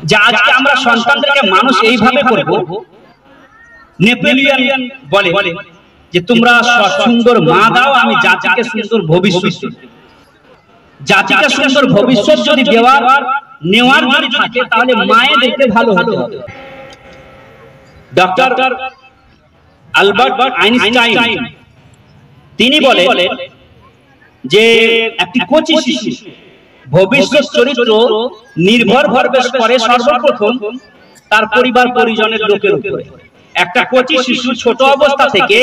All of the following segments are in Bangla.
যে আজকে আমরা সন্তানদেরকে মানুষ এইভাবে করব। নেপোলিয়ন বলে যে তোমরা সুন্দর মা দাও, আমি জাতিকে সুন্দর ভবিষ্যৎ। জাতিকে সুন্দর ভবিষ্যৎ যদি নেওয়ার যদি থাকে তাহলে মায়ে দেখতে ভালো হতে হবে। ডক্টর আলবার্ট আইনস্টাইন তিনি বলেন যে একটি কচি শিশু ভবিষ্যৎ চরিত্র নির্ভর করে সর্বপ্রথম তার পরিবার পরিজনের লোকের উপরে। একটা কচি শিশু ছোট অবস্থা থেকে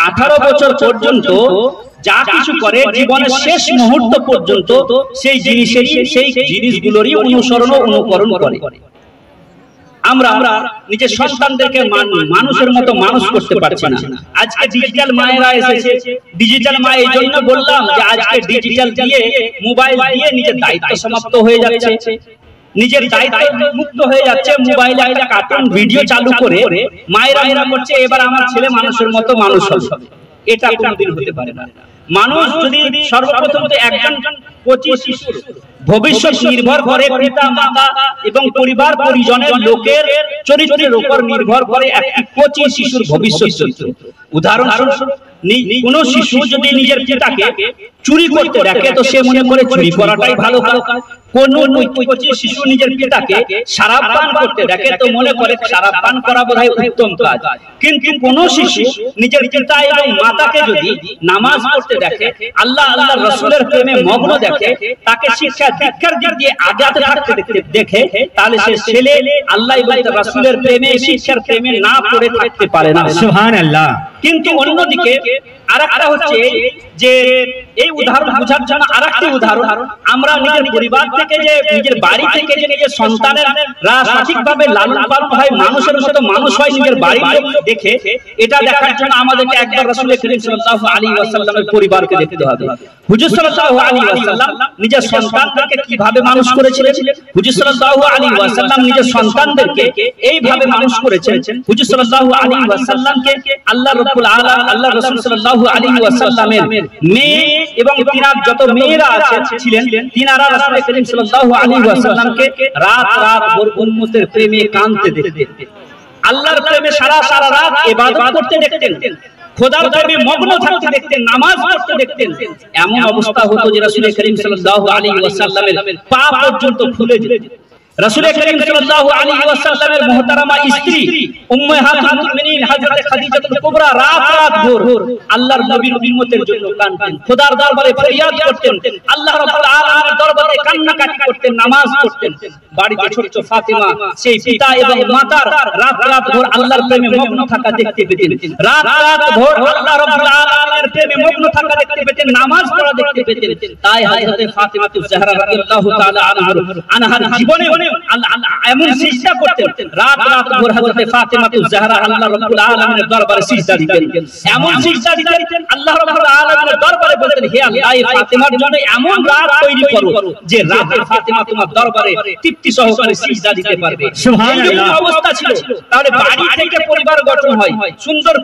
18 বছর পর্যন্ত যা কিছু করে জীবনের শেষ মুহূর্ত পর্যন্ত সেই জিনিসগুলোরই অনুসরণ ও অনুকরণ করে। আমরা নিজের সন্তানদেরকে মানুষের মতো মানুষ করতে পারছি না। আজকে ডিজিটাল মায়েরা এসেছে। ডিজিটাল মা এই জন্য বললাম যে আজকে ডিজিটাল দিয়ে মোবাইল দিয়ে নিজের দায়িত্ব সমাপ্ত হয়ে যাচ্ছে, নিজের দায়িত্ব মুক্ত হয়ে যাচ্ছে। মোবাইলে একটা কার্টুন ভিডিও চালু করে মায়েরা করছে এবার আমার ছেলে মানুষের মতো মানুষ হবে। এটা কোনোদিন হতে পারে না। মানুষ যদি সর্বপ্রথম তো একজন কচি শিশুর ভবিষ্যৎ নির্ভর করে পিতা মাতা এবং পরিবার পরিজনের লোকের চরিত্রের উপর নির্ভর করে একটি কচি শিশুর ভবিষ্যৎ চরিত্র। উদাহরণস্বরূপ কোন শিশু যদি নিজের পিতাকে চুরি করতে দেখে তো সে মনে করে চুরি করাটাই ভালো কাজ। কোন কচি শিশু নিজের পিতাকে শরাব পান করতে দেখে তো মনে করে শরাব পান করা বোধহয় উত্তম কাজ। কিন্তু কোন শিশু নিজের পিতা এবং মাতাকে যদি নামাজ পড়তে দেখে, আল্লাহ আল্লাহর রাসূলের প্রেমে মগ্ন দেখে, তাকে শিক্ষা দীক্ষার দিক দিয়ে আগাতে থাকতে দেখে, তাহলে সে ছেলে আল্লাহ এবং রাসূলের প্রেমে শিক্ষার প্রেমে না পড়ে থাকতে পারে না। সুবহানাল্লাহ। কিন্তু অন্যদিকে আরেকটা হচ্ছে যে এই উদাহরণ বোঝার জন্য আরেকটি উদাহরণ, আমরা নিজের পরিবার থেকে যে নিজের বাড়ি থেকে যে নিজের সন্তানেরা সঠিকভাবে লালন পালন হয়, মানুষের মতো মানুষ হয় নিজের বাড়ির লোক দেখে, এটা দেখার জন্য আমাদেরকে একবার রাসূল করিম সাল্লাল্লাহু আলাইহি ওয়াসাল্লামের পরিবারকে দেখতে হবে। হুজুর সাল্লাল্লাহু আলাইহি ওয়াসাল্লাম নিজের সন্তানদেরকে কিভাবে মানুষ করেছিলেন? হুজুর সাল্লাল্লাহু আলাইহি ওয়াসাল্লাম নিজের সন্তানদেরকে এইভাবে মানুষ করেছেন। হুজুর সাল্লাল্লাহু আলাইহি ওয়াসাল্লামকে আল্লাহ রাব্বুল আলামিন, আল্লাহ রাসূল সাল্লাল্লাহু আলাইহি ওয়াসাল্লামের মেয়ে এবং তিনার যত মেয়েরা ছিলেন তিনারা রাসূল করিম সাল্লাল্লাহু আলাইহি ওয়াসাল্লামকে রাত ভর উম্মতের প্রেমে কাঁদতে দেখতেন, আল্লাহর প্রেমে সারা রাত ইবাদত করতে দেখতেন, খোদার প্রেমে মগ্ন থাকতে দেখতেন, নামাজ পড়তে দেখতেন। এমন অবস্থা হতো যে রাসূল করিম সাল্লাল্লাহু আলাইহি ওয়াসাল্লামের পা পর্যন্ত ফুলে যেত। রাসূল করিম সাল্লাল্লাহু আলাইহি ওয়াসাল্লামের মুহতারামা স্ত্রী উম্মাহাতুল মুমিনিন হযরত খাদিজাতুল কুবরা রাত ভোর আল্লাহর নবীর উম্মতের জন্য কাঁদতেন, খোদার দরবারে ফরিয়াদ করতেন, আল্লাহ রাব্বুল আলামিনের দরবারে কান্নাকাটি করতেন, নামাজ পড়তেন। বাড়িতে ছোট ফাতিমা সেই পিতা এবং মাতার রাত ভোর আল্লাহর প্রেমে মগ্ন থাকা দেখতে পেতেন, রাত ভোর আল্লাহ রাব্বুল আলামিনের প্রেমে মগ্ন থাকা দেখতে পেতেন, নামাজ পড়া দেখতে পেতেন। তাই হযরত ফাতিমাতুজ জাহরা রাদিয়াল্লাহু তাআলা আনহার জীবনে আল্লাহ এমন সিজদা করতেন, রাত ভোর হযরত ফাতিমাতুজ জাহরা আল্লাহ রাব্বুল আলামিনের দরবারে সিজদা দিতেন, এমন সিজদা দিতেন আল্লাহ রাব্বুল আলামিনের দরবারে বলতেন, হে আল্লাহ এই ফাতিমার জন্য এমন রাত তৈরি করো যে রাতে ফাতিমা তোমার দরবারে তৃপ্তি সহকারে সিজদা দিতে পারবে। সুবহানাল্লাহ। অবস্থা ছিল। তাহলে বাড়ি থেকে পরিবার গঠন হয়, সুন্দর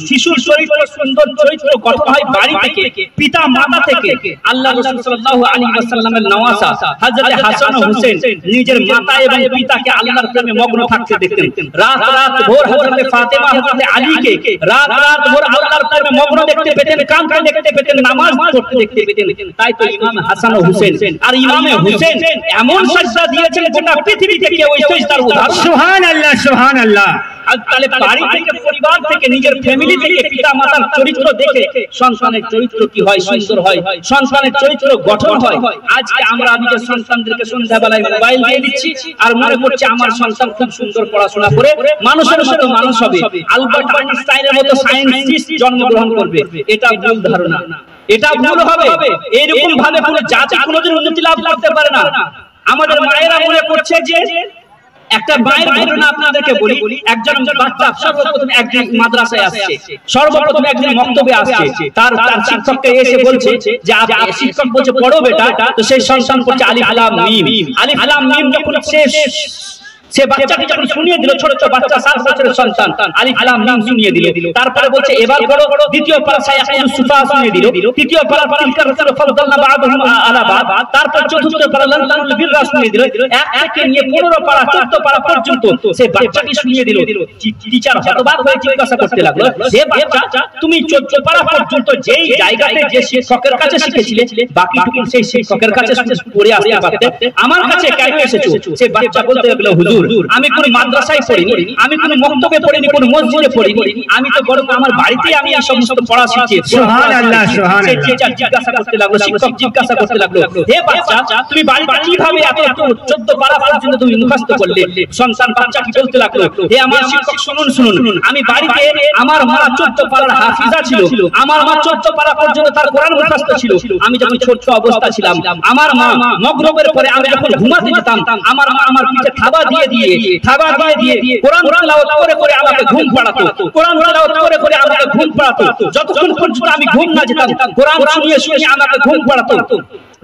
শিশুর চরিত্র সুন্দর চরিত্র গঠন হয় বাড়ি থেকে, পিতা মাতা থেকে। আল্লাহ রাসূল সাল্লাল্লাহু আলাইহি ওয়াসাল্লামের নওয়াসা হযরত হাসান ও হুসেন নিজের মাতা এবং পিতাকে আল্লাহর প্রেমে মগ্ন থাকতে দেখতেন, রাত ভোর হযরত ফাতিমা হযরত আলীকে রাত ভোর আল্লাহর প্রেমে মগ্ন দেখতে পেতেন, কাঁদতে দেখতে পেতেন, নামাজ পড়তে দেখতে পেতেন। তাই তো ইমাম হাসান ও হুসেন আর ইমামে হুসেন এমন সাজদা দিয়েছেন গোটা পৃথিবীতে কেউ এই সাজদার উদাহরণ। সুবহানাল্লাহ, সুবহানাল্লাহ। তাহলে বাড়ি থেকে পরিবার থেকে নিজের ফ্যামিলি থেকে পিতা মাতার চরিত্র দেখে সন্তানের চরিত্র কি হয়? সুন্দর হয়, সন্তানের চরিত্র গঠন হয়। আজকে আমরা নিজের সন্তানদেরকে সন্ধ্যাবেলায় মোবাইল দিয়ে দিচ্ছি আর মনে করছি আমার সন্তান খুব সুন্দর পড়াশোনা করে মানুষের মতো মানুষ হবে, আলবার্ট আইনস্টাইনের মতো সায়েন্টিস্ট জন্মগ্রহণ করবে। এটা ভুল ধারণা, এটা ভুল হবে। এইরকম ভাবে কোনো জাতি কোনোদিন উন্নতি লাভ করতে পারে না। আমাদের মায়েরা মনে করছে যে একটা মায়ের ঘটনা আপনাদেরকে বলি। একজন বাচ্চা সর্বপ্রথম একজন মাদ্রাসায় আসছে, সর্বপ্রথম একজন মক্তবে আসছে। তার শিক্ষককে এসে বলছে যে শিক্ষক বলছে পড়ো বেটা, তো সেই সন্তান পড়ছে আলিফ লাম মিম। আলিফ লাম মিম যখন শেষ সে বাচ্চাকে যখন শুনিয়ে দিল, ছোট ছোট বাচ্চা 7 বছরের সন্তান, আলিফ লাম মিম শুনিয়ে দিল। তারপরে বলছে এবার পড়ো দ্বিতীয় পারা সায়াকুল সুফা শুনিয়ে দিল। তৃতীয় পারা তিলকা রাসূল ফাদাল্লা বা'দুহুম আলা বা'দ। তারপর চতুর্থ পারা লান তানুল বিররা শুনিয়ে দিল। এক থেকে নিয়ে 15 পারা 14 পারা পর্যন্ত সে বাচ্চাকে শুনিয়ে দিল। টিচার হতবাক হয়ে জিজ্ঞাসা করতে লাগলো, হে বাচ্চা, তুমি 14 পারা পর্যন্ত যেই জায়গাতে যে শিক্ষকের কাছে শিখেছিলে, বাকিটুকু সেই শিক্ষকের কাছে পড়ে আসতে পারতে, আমার কাছে কেন এসেছো? সে বাচ্চা বলতে লাগলো, হুজুর, আমি কোন মাদ্রাসায় পড়িনি, আমি কোন মক্তবে পড়িনি, কোন মসজিদে পড়িনি, আমি তো বরং আমার বাড়িতেই আমি এই সমস্ত পড়া শিখেছি। সুবহানাল্লাহ, সুবহানাল্লাহ। সে টিচার জিজ্ঞাসা করতে লাগলো, শিক্ষক জিজ্ঞাসা করতে লাগলো, হে বাচ্চা, তুমি বাড়িতে কিভাবে এত 14 পারা পর্যন্ত তুমি মুখস্থ করলে? সন্তান বাচ্চা কি বলতে লাগলো, হে আমার শিক্ষক, শুনুন, আমি বাড়িতে, আমার মা 14 পারার হাফিজা ছিল, আমার মা 14 পারা পর্যন্ত তার কোরআন মুখস্থ ছিল। আমি যখন ছোট অবস্থা ছিলাম, আমার মা মাগরিবের পরে আমি যখন ঘুমাতে যেতাম, আমার মা আমার পিঠে থাবা দিয়ে কোরআন তেলাওয়াত করে আমাকে ঘুম পাড়াতো, কোরআন তেলাওয়াত করে আমাকে ঘুম পাড়াতো। যতক্ষণ পর্যন্ত আমি ঘুম না যেতাম, কোরআন শুনিয়ে আমাকে ঘুম পাড়াতো।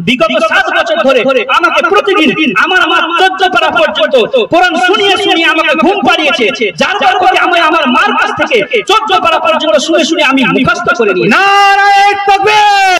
বিগত 7 বছর ধরে আমাকে প্রতিদিন আমার মা 14 পারা পর্যন্ত কোরআন শুনিয়ে আমাকে ঘুম পাড়িয়েছে, যার কারণে আমি আমার মার কাছ থেকে 14 পারা পর্যন্ত শুনে আমি মুখস্থ করে নিই। নারায়ে তাকবীর।